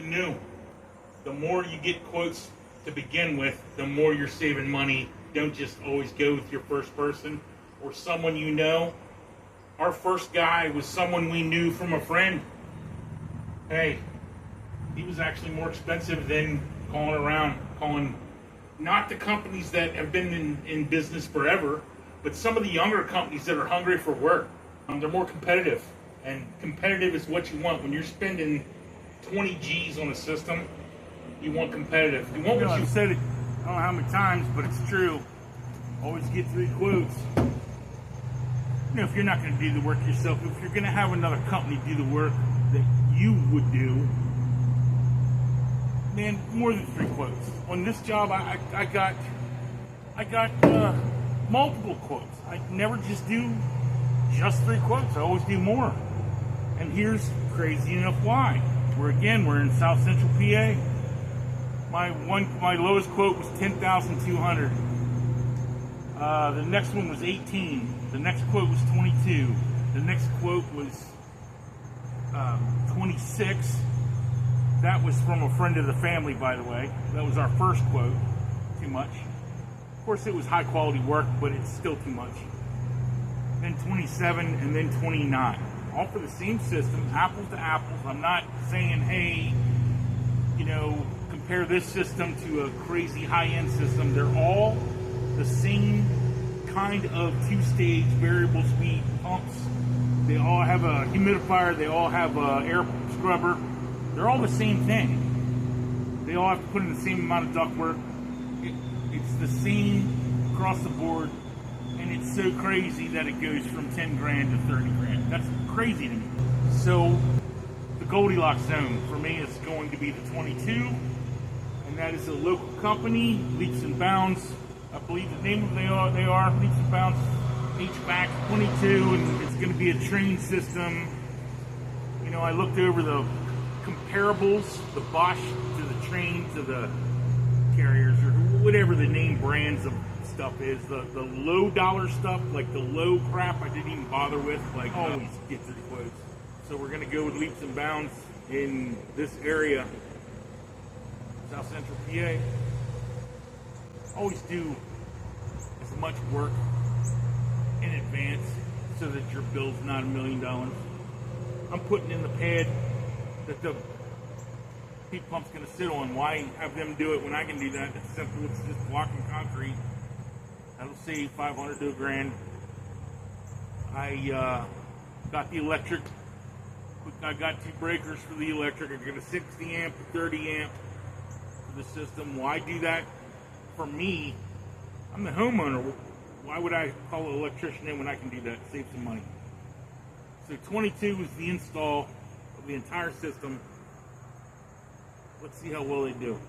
something new. The more you get quotes to begin with, the more you're saving money. Don't just always go with your first person or someone you know. Our first guy was someone we knew from a friend. Hey, he was actually more expensive than calling not the companies that have been in business forever, but some of the younger companies that are hungry for work. They're more competitive, and competitive is what you want. When you're spending 20 G's on a system, you want competitive. You want what I've said it, I don't know how many times, but it's true. Always get 3 quotes. You know, if you're not going to do the work yourself, if you're going to have another company do the work that you would do, man, more than 3 quotes. On this job, I got multiple quotes. I never just do just 3 quotes. I always do more. And here's crazy enough why. We're in South Central PA. My lowest quote was $10,200. The next one was 18. The next quote was 22. The next quote was 26. That was from a friend of the family, by the way. That was our first quote. Too much. Of course, it was high quality work, but it's still too much. Then 27, and then 29. All for the same system, apples to apples. I'm not saying, hey, you know, compare this system to a crazy high-end system. They're all the same kind of 2-stage variable speed pumps. They all have a humidifier. They all have a air scrubber. They're all the same thing. They all have to put in the same amount of ductwork. It's the same across the board, and it's so crazy that it goes from 10 grand to 30 grand. That's crazy to me. So the Goldilocks zone for me is going to be the 22, and that is a local company, Leaps and Bounds. I believe the name of they are Leaps and Bounds HVAC 22, and it's going to be a train system. You know, I looked over the comparables, the Bosch to the Train to the Carriers, or whatever the name brands of stuff is. The low dollar stuff, like the low crap I didn't even bother with, like always get 3 quotes. So we're going to go with Leaps and Bounds in this area, South Central PA. Always do as much work in advance so that your bill's not $1 million. I'm putting in the pad that the heat pump's going to sit on. Why have them do it when I can do that? It's simple. It's just blocking concrete. That'll save $500 to $1,000. I got the electric. I got 2 breakers for the electric. I got a 60 amp, 30 amp for the system. Why do that? For me, I'm the homeowner. Why would I call an electrician in when I can do that? Save some money. So 22 is the install of the entire system. Let's see how well they do.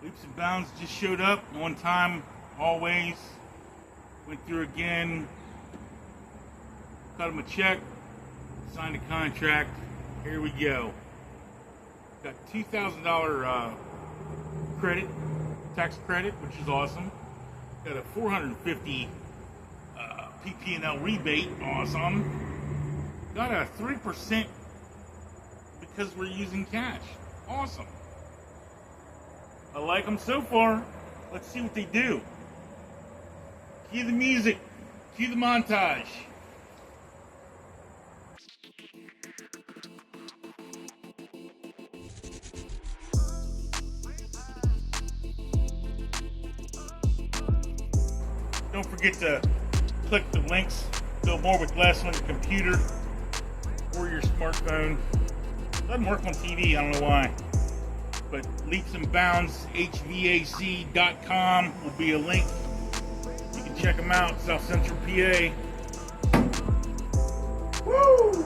Leaps and Bounds just showed up on time, always. Went through again, cut them a check, signed a contract. Here we go. Got $2,000 credit, tax credit, which is awesome. Got a $450 PP&L rebate, awesome. Got a 3% because we're using cash, awesome. I like them so far. Let's see what they do. Cue the music, cue the montage. Don't forget to click the links, build more with less on your computer or your smartphone. It doesn't work on TV, I don't know why. But Leaps and Bounds, HVAC.com will be a link. You can check them out, South Central PA. Woo!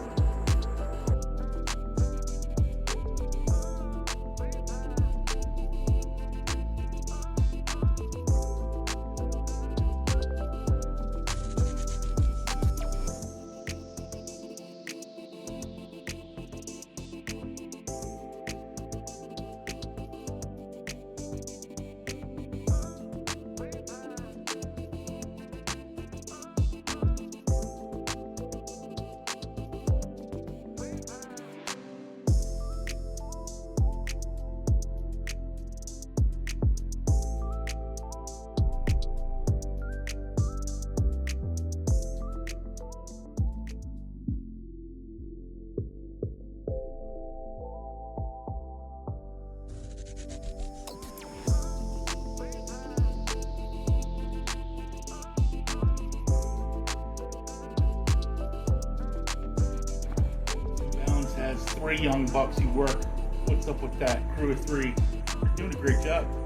3 young bucks who work. What's up with that? Crew of 3. Doing a great job.